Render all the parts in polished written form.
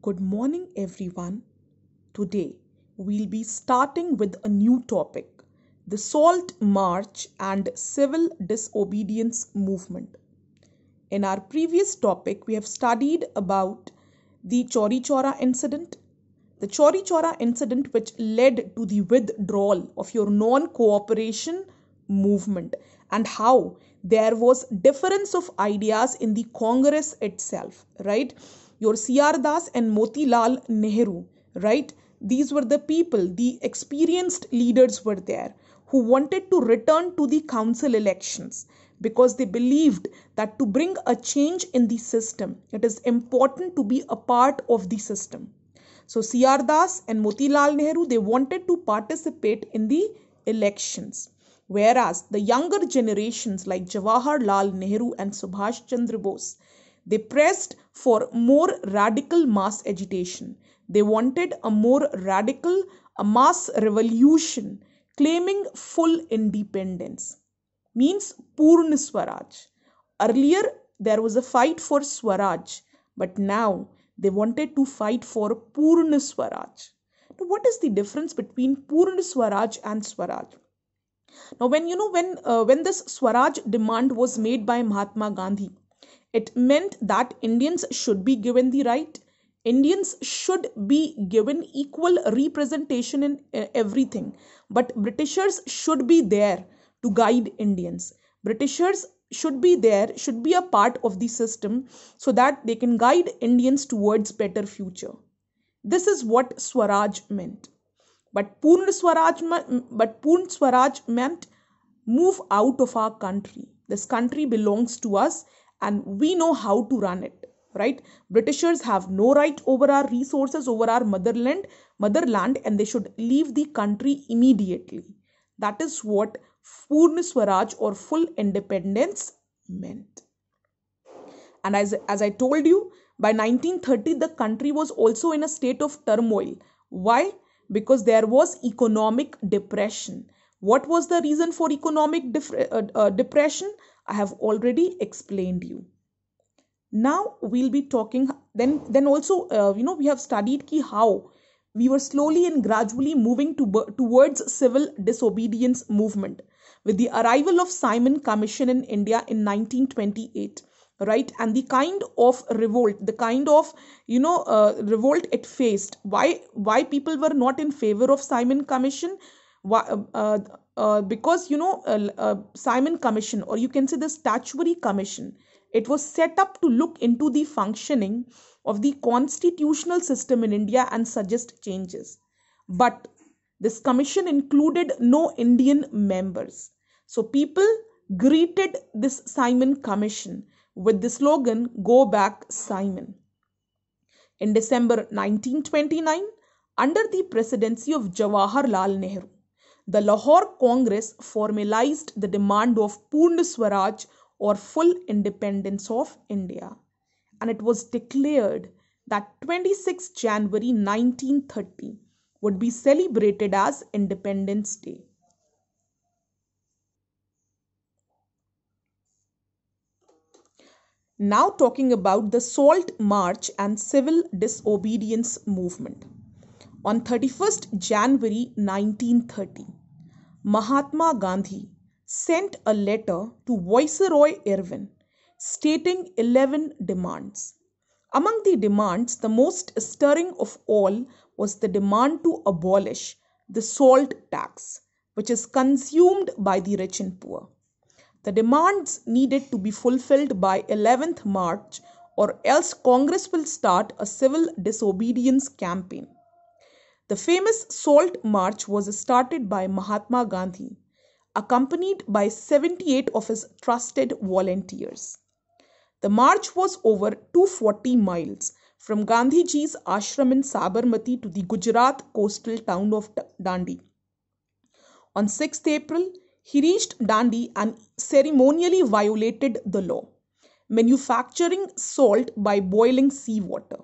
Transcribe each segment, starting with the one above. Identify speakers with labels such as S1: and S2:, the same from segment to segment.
S1: Good morning, everyone. Today, we'll be starting with a new topic, the Salt March and Civil Disobedience Movement. In our previous topic, we have studied about the Chauri Chaura incident, which led to the withdrawal of your non-cooperation movement, and how there was difference of ideas in the Congress itself, right? Your C.R. Das and Motilal Nehru, right? These were the people, the experienced leaders were there who wanted to return to the council elections because they believed that to bring a change in the system, it is important to be a part of the system. So C.R. Das and Motilal Nehru, they wanted to participate in the elections. Whereas the younger generations like Jawaharlal Nehru and Subhash Chandra Bose, they pressed for more radical mass agitation. They wanted a more radical, a mass revolution, claiming full independence. Means Purna Swaraj. Earlier, there was a fight for Swaraj, but now they wanted to fight for Purna Swaraj. Now, what is the difference between Purna Swaraj and Swaraj? Now, when this Swaraj demand was made by Mahatma Gandhi, it meant that Indians should be given the right. Indians should be given equal representation in everything, but Britishers should be there to guide Indians. Britishers should be there, should be a part of the system so that they can guide Indians towards better future. This is what Swaraj meant. But Purna Swaraj meant move out of our country. This country belongs to us and we know how to run it, right? Britishers have no right over our resources, over our motherland, and they should leave the country immediately. That is what Purna Swaraj or full independence meant. And as I told you, by 1930, the country was also in a state of turmoil. Why? Because there was economic depression. What was the reason for economic depression? I have already explained you. Now we'll be talking, then also, we have studied how we were slowly and gradually moving towards civil disobedience movement with the arrival of Simon Commission in India in 1928, right? And the kind of revolt, revolt it faced. Why people were not in favor of Simon Commission? Because Simon Commission, or you can say the Statutory Commission, it was set up to look into the functioning of the constitutional system in India and suggest changes. But this commission included no Indian members. So people greeted this Simon Commission with the slogan, "Go back, Simon." In December 1929, under the presidency of Jawaharlal Nehru, the Lahore Congress formalized the demand of Purna Swaraj or full independence of India. And it was declared that 26 January 1930 would be celebrated as Independence Day. Now talking about the Salt March and Civil Disobedience Movement. On 31st January 1930, Mahatma Gandhi sent a letter to Viceroy Iravan stating 11 demands. Among the demands, the most stirring of all was the demand to abolish the salt tax, which is consumed by the rich and poor. The demands needed to be fulfilled by 11th March, or else Congress will start a civil disobedience campaign. The famous Salt March was started by Mahatma Gandhi, accompanied by 78 of his trusted volunteers. The march was over 240 miles from Gandhiji's ashram in Sabarmati to the Gujarat coastal town of Dandi. On 6th April, he reached Dandi and ceremonially violated the law, manufacturing salt by boiling seawater.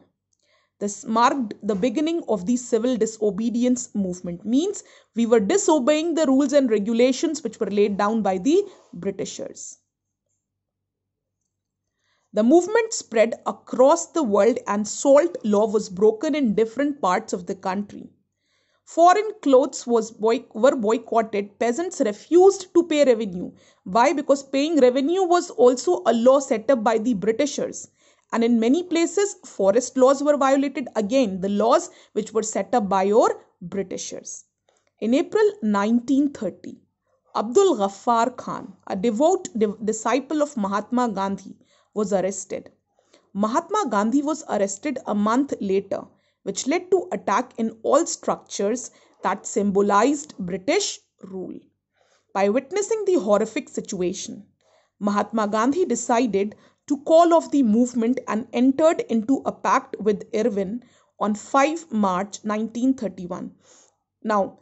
S1: This marked the beginning of the civil disobedience movement. Means we were disobeying the rules and regulations which were laid down by the Britishers. The movement spread across the world and salt law was broken in different parts of the country. Foreign clothes were boycotted. Peasants refused to pay revenue. Why? Because paying revenue was also a law set up by the Britishers. And in many places, forest laws were violated. Again, the laws which were set up by your Britishers. In April 1930, Abdul Ghaffar Khan, a devout disciple of Mahatma Gandhi, was arrested. Mahatma Gandhi was arrested a month later, which led to attack in all structures that symbolized British rule. By witnessing the horrific situation, Mahatma Gandhi decided to call off the movement and entered into a pact with Irvin on 5 March 1931. Now,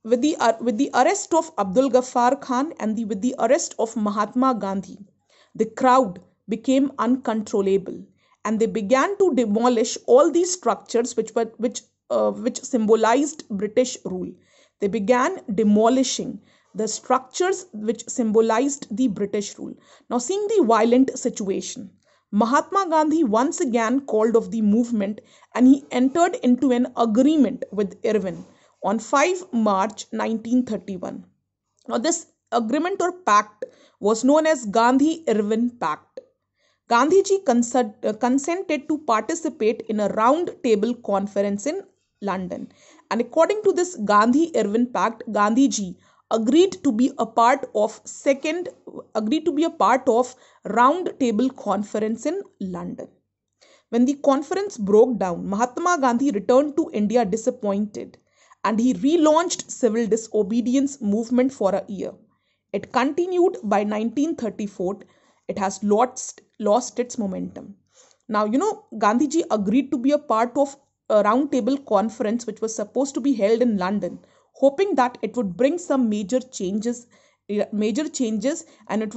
S1: with the arrest of Abdul Ghaffar Khan and with the arrest of Mahatma Gandhi, the crowd became uncontrollable, and they began to demolish all these structures which symbolized British rule. They began demolishing the structures which symbolized the British rule. Now, seeing the violent situation, Mahatma Gandhi once again called off the movement and he entered into an agreement with Irvin on 5 March 1931. Now, this agreement or pact was known as Gandhi-Irvin Pact. Gandhiji consented to participate in a round table conference in London. And according to this Gandhi-Irvin Pact, Gandhiji agreed to be a part of round table conference in London. When the conference broke down, Mahatma Gandhi returned to India disappointed, and he relaunched civil disobedience movement for a year. It continued by 1934. It has lost its momentum. Now, Gandhiji agreed to be a part of a round table conference which was supposed to be held in London, hoping that it would bring some major changes and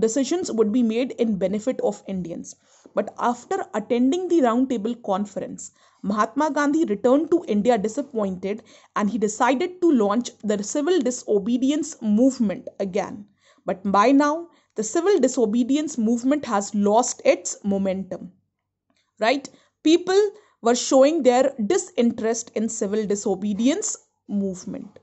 S1: decisions would be made in benefit of Indians. But after attending the round table conference, Mahatma Gandhi returned to India disappointed, and he decided to launch the civil disobedience movement again. But by now, the civil disobedience movement has lost its momentum, right? People were showing their disinterest in civil disobedience movement.